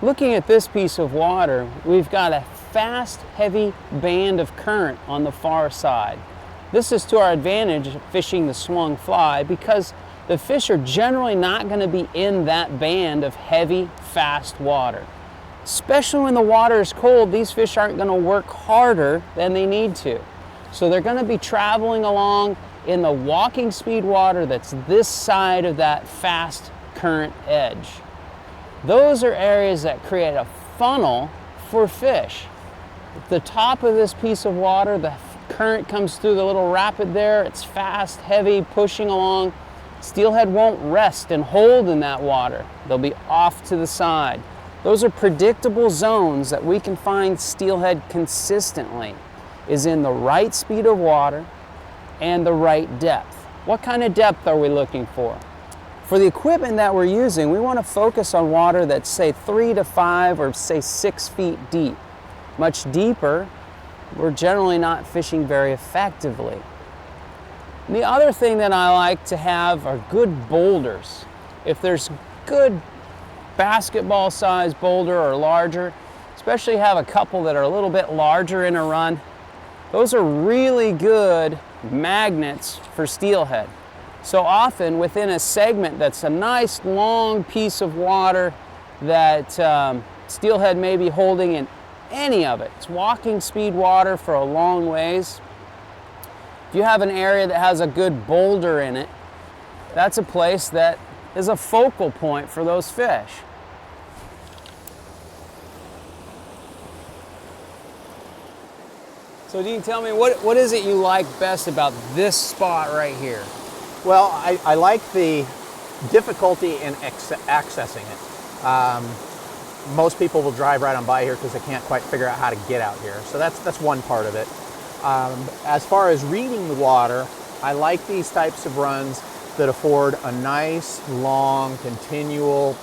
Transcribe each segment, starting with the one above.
Looking at this piece of water, we've got a fast, heavy band of current on the far side. This is to our advantage fishing the swung fly because the fish are generally not going to be in that band of heavy, fast water. Especially when the water is cold, these fish aren't going to work harder than they need to. So they're going to be traveling along in the walking speed water that's this side of that fast current edge. Those are areas that create a funnel for fish. At the top of this piece of water, the current comes through the little rapid there. It's fast, heavy, pushing along. Steelhead won't rest and hold in that water. They'll be off to the side. Those are predictable zones that we can find steelhead consistently, is in the right speed of water and the right depth. What kind of depth are we looking for? For the equipment that we're using, we want to focus on water that's, say, 3 to 5 or say 6 feet deep. Much deeper, we're generally not fishing very effectively. And the other thing that I like to have are good boulders. If there's good basketball size boulder or larger, especially have a couple that are a little bit larger in a run, those are really good magnets for steelhead. So often within a segment that's a nice long piece of water that steelhead may be holding in any of it, it's walking speed water for a long ways. If you have an area that has a good boulder in it, that's a place that is a focal point for those fish. So do you tell me, what is it you like best about this spot right here? Well, I like the difficulty in accessing it. Most people will drive right on by here because they can't quite figure out how to get out here. So that's one part of it. As far as reading the water, I like these types of runs that afford a nice, long, continual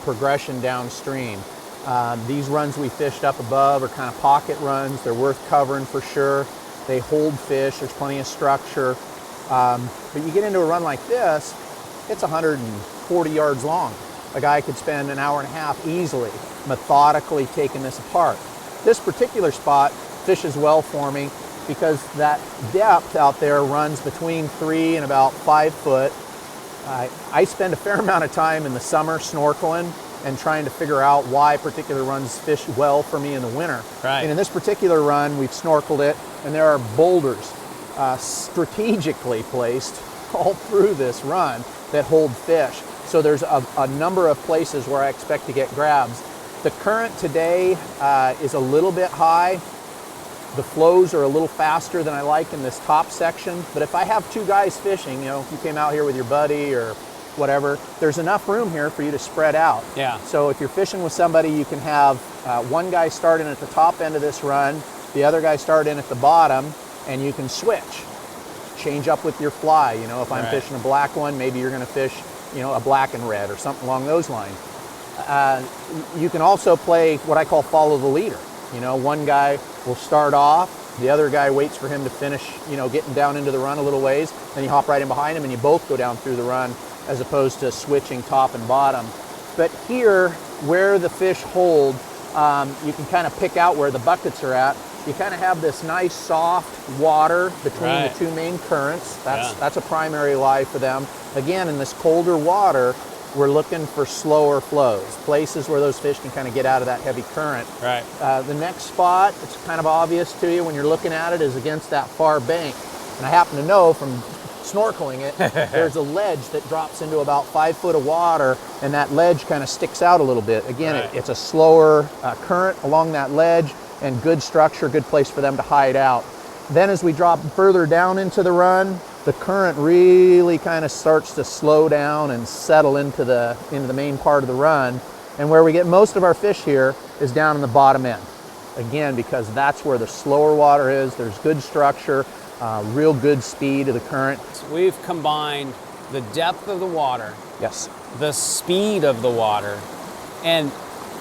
progression downstream. These runs we fished up above are kind of pocket runs. They're worth covering for sure. They hold fish, there's plenty of structure. But you get into a run like this, it's 140 yards long. A guy could spend an hour and a half easily, methodically taking this apart. This particular spot fishes well for me because that depth out there runs between 3 and about 5 foot. I spend a fair amount of time in the summer snorkeling and trying to figure out why particular runs fish well for me in the winter. Right. And in this particular run, we've snorkeled it, and there are boulders strategically placed all through this run that hold fish. So there's a number of places where I expect to get grabs. The current today is a little bit high. The flows are a little faster than I like in this top section, but if I have 2 guys fishing, you know, if you came out here with your buddy or whatever, there's enough room here for you to spread out. Yeah. So if you're fishing with somebody, you can have one guy starting at the top end of this run, the other guy start in at the bottom, and you can switch. Change up with your fly. You know, if I'm fishing a black one, maybe you're going to fish, you know, a black and red or something along those lines. You can also play what I call follow the leader. You know, one guy will start off, the other guy waits for him to finish, you know, getting down into the run a little ways, then you hop right in behind him and you both go down through the run as opposed to switching top and bottom. But here, where the fish hold, you can kind of pick out where the buckets are at. You kind of have this nice soft water between the 2 main currents. That's a primary lie for them. Again, in this colder water, we're looking for slower flows, places where those fish can kind of get out of that heavy current. Right. The next spot, it's kind of obvious to you when you're looking at it, is against that far bank. And I happen to know from snorkeling it, there's a ledge that drops into about 5 foot of water, and that ledge kind of sticks out a little bit. Again, it's a slower current along that ledge, and good structure, good place for them to hide out. Then as we drop further down into the run, the current really kind of starts to slow down and settle into the main part of the run. And where we get most of our fish here is down in the bottom end. Again, because that's where the slower water is, there's good structure, real good speed of the current. We've combined the depth of the water, Yes. the speed of the water, and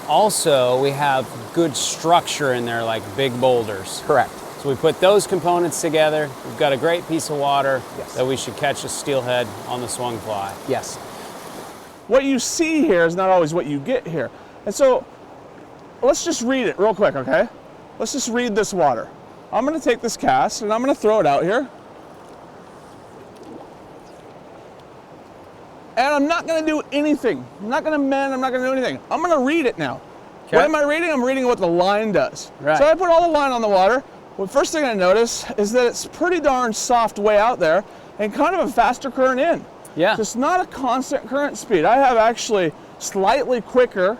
also we have good structure in there like big boulders. Correct. So we put those components together, we've got a great piece of water Yes. that we should catch a steelhead on the swung fly. Yes. What you see here is not always what you get here. And so let's just read it real quick, okay? Let's just read this water. I'm gonna take this cast and I'm gonna throw it out here. And I'm not gonna do anything. I'm not gonna mend, I'm not gonna do anything. I'm gonna read it now. Okay. What am I reading? I'm reading what the line does. Right. So I put all the line on the water. Well, first thing I notice is that it's pretty darn soft way out there and kind of a faster current in. Yeah. So it's not a constant current speed. I have actually slightly quicker,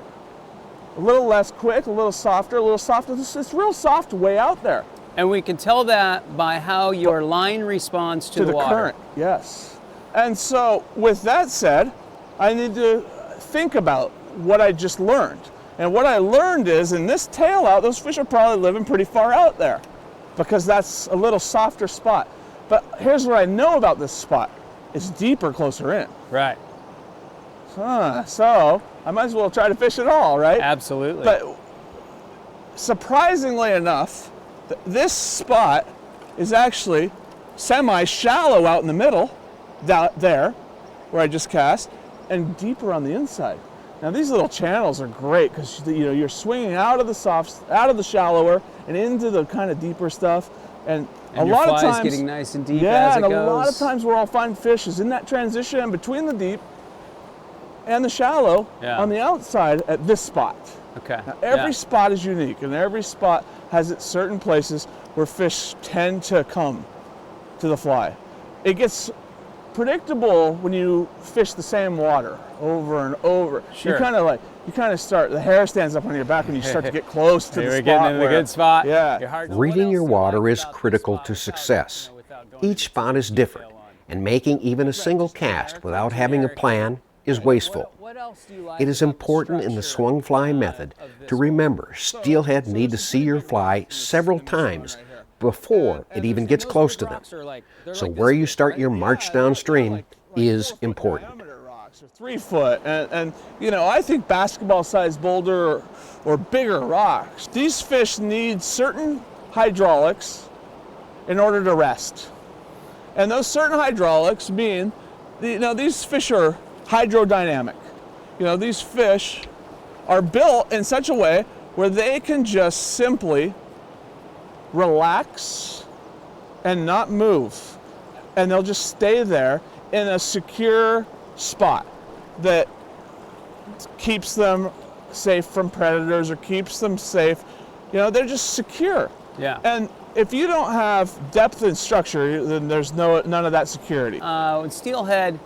a little less quick, a little softer, a little softer. It's real soft way out there. And we can tell that by how your line responds to the water. Current, yes. And so with that said, I need to think about what I just learned. And what I learned is in this tail out, those fish are probably living pretty far out there because that's a little softer spot. But here's what I know about this spot. It's deeper closer in. Right. So I might as well try to fish it all, right? Absolutely. But surprisingly enough, this spot is actually semi-shallow out in the middle, down there, where I just cast, and deeper on the inside. Now these little channels are great because you're swinging out of the shallower and into the kind of deeper stuff, and a your lot of fly's times getting nice and deep yeah, as it and goes. a lot of times where I'll find fish is in that transition between the deep and the shallow on the outside at this spot. Okay. Now, every spot is unique, and every spot has its certain places where fish tend to come to the fly. It gets predictable when you fish the same water over and over. Sure. You kind of start, the hair stands up on your back when you start to get close to the spot. We're getting into the good spot. Yeah. Reading your water is critical to success. Each spot is different, and making even a single cast without having a plan is wasteful. It is important in the swung fly method to remember steelhead need to see your fly several times before it even gets close to them. So where you start your march downstream is important. 3 foot, and I think basketball-sized boulder or bigger rocks. These fish need certain hydraulics in order to rest, and those certain hydraulics mean, these fish are hydrodynamic. These fish are built in such a way where they can just simply relax and not move, and they'll just stay there in a secure spot that keeps them safe from predators or keeps them safe. They're just secure. Yeah. And if you don't have depth and structure, then there's none of that security. When steelhead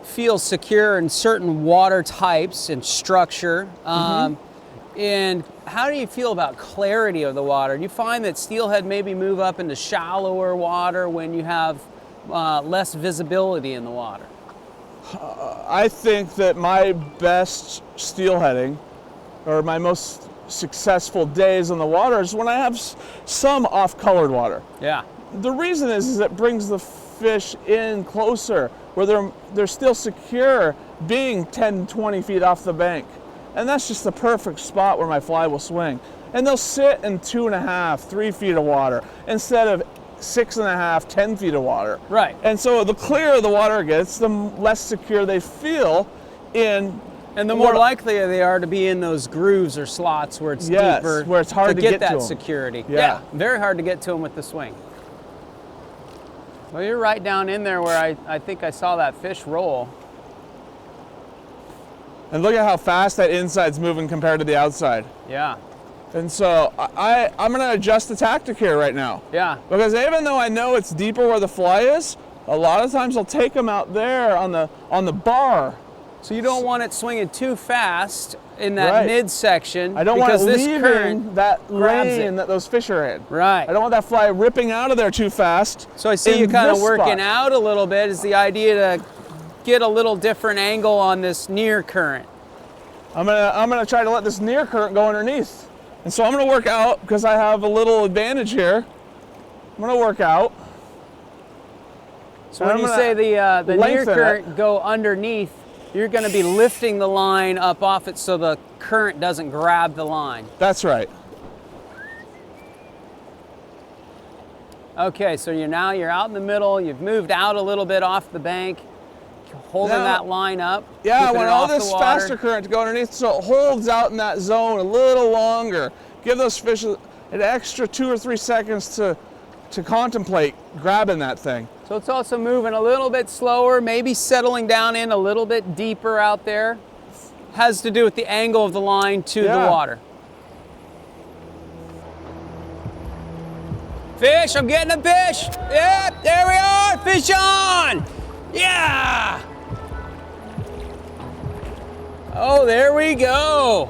feels secure in certain water types and structure, and how do you feel about clarity of the water? Do you find that steelhead maybe move up into shallower water when you have less visibility in the water? I think that my best steelheading, or my most successful days on the water, is when I have some off-colored water. Yeah. The reason is it brings the fish in closer, where they're still secure being 10, 20 feet off the bank. And that's just the perfect spot where my fly will swing. And they'll sit in 2.5, 3 feet of water instead of 6.5, 10 feet of water. Right. And so the clearer the water gets, the less secure they feel in. And the more likely they are to be in those grooves or slots where it's deeper, where it's hard to get that to 'em. security. Yeah. Very hard to get to them with the swing. Well, you're right down in there where I think I saw that fish roll. And look at how fast that inside's moving compared to the outside. Yeah. And so I'm going to adjust the tactic here right now. Yeah. Because even though I know it's deeper where the fly is, a lot of times I'll take them out there on the bar. So you don't want it swinging too fast in that midsection. I don't want it this leaving current that grabs lane it. that those fish are in. Right. I don't want that fly ripping out of there too fast. So I see you kind of working out a little bit. Is the idea to get a little different angle on this near current? I'm gonna try to let this near current go underneath. And so I'm gonna work out because I have a little advantage here. I'm gonna work out. So when you say the near current go underneath, you're going to be lifting the line up off it so the current doesn't grab the line. That's right. Okay, so you're out in the middle, you've moved out a little bit off the bank, holding Now- that line up. Yeah, keeping when it all off the this water. faster current to go underneath, so it holds out in that zone a little longer. Give those fish an extra 2 or 3 seconds to contemplate grabbing that thing. So it's also moving a little bit slower, maybe settling down in a little bit deeper out there. Has to do with the angle of the line to the Yeah. water. Fish, I'm getting a fish. Yep, there we are, fish on. Yeah. Oh, there we go.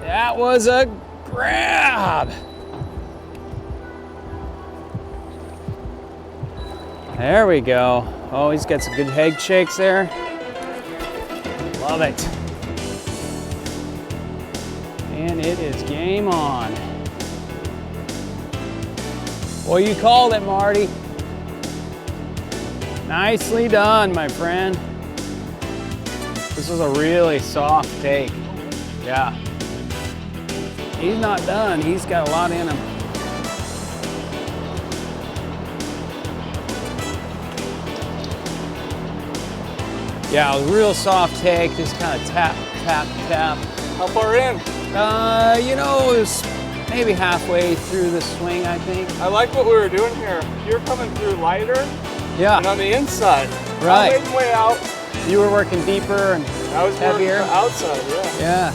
That was a grab. There we go. Oh, he's got some good head shakes there. Love it. And it is game on. Well, you called it, Marty. Nicely done, my friend. This was a really soft take. Yeah. He's not done. He's got a lot in him. Yeah, it was a real soft take. Just kind of tap, tap, tap. How far in? You know, it was maybe halfway through the swing, I think. I like what we were doing here. You're coming through lighter and Yeah, on the inside. Right. I'm way out. you were working deeper and I was heavier. working outside, yeah. Yeah.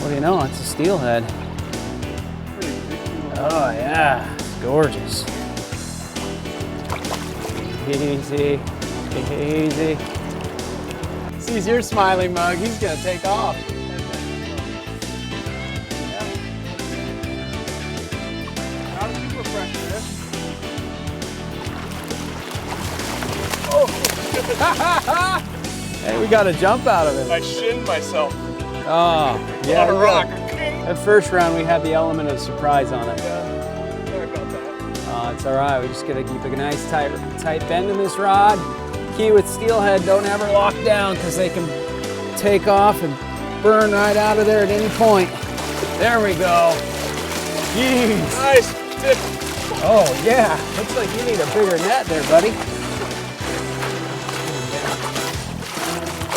What do you know? It's a steelhead. Oh yeah, it's gorgeous. Easy, easy. Sees your smiling mug, he's gonna take off. Not super pressure. Hey, we got a jump out of it. I shinned myself. Oh, yeah. On a rock. That first round, we had the element of surprise on it. Sorry about that. It's all right. We just gotta keep a nice tight bend in this rod. Key with steelhead, don't ever lock down because they can take off and burn right out of there at any point. There we go. Jeez. Nice fish. Oh yeah, looks like you need a bigger net there, buddy.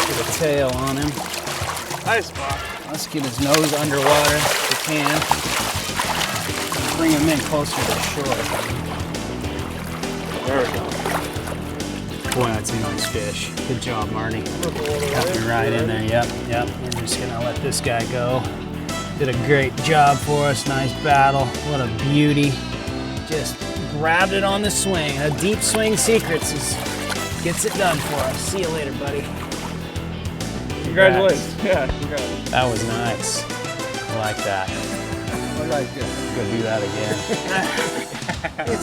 Get a tail on him. Nice, Bob. Let's get his nose underwater if we can. Bring him in closer to the shore. There we go. Boy, that's a nice fish. Good job, Marty. Got me right in there. Yep. We're just gonna let this guy go. Did a great job for us. Nice battle. What a beauty. Just grabbed it on the swing. A deep swing secrets gets it done for us. See you later, buddy. Congratulations. Yeah, congrats. That was nice. I like that. I like it. Go do that again.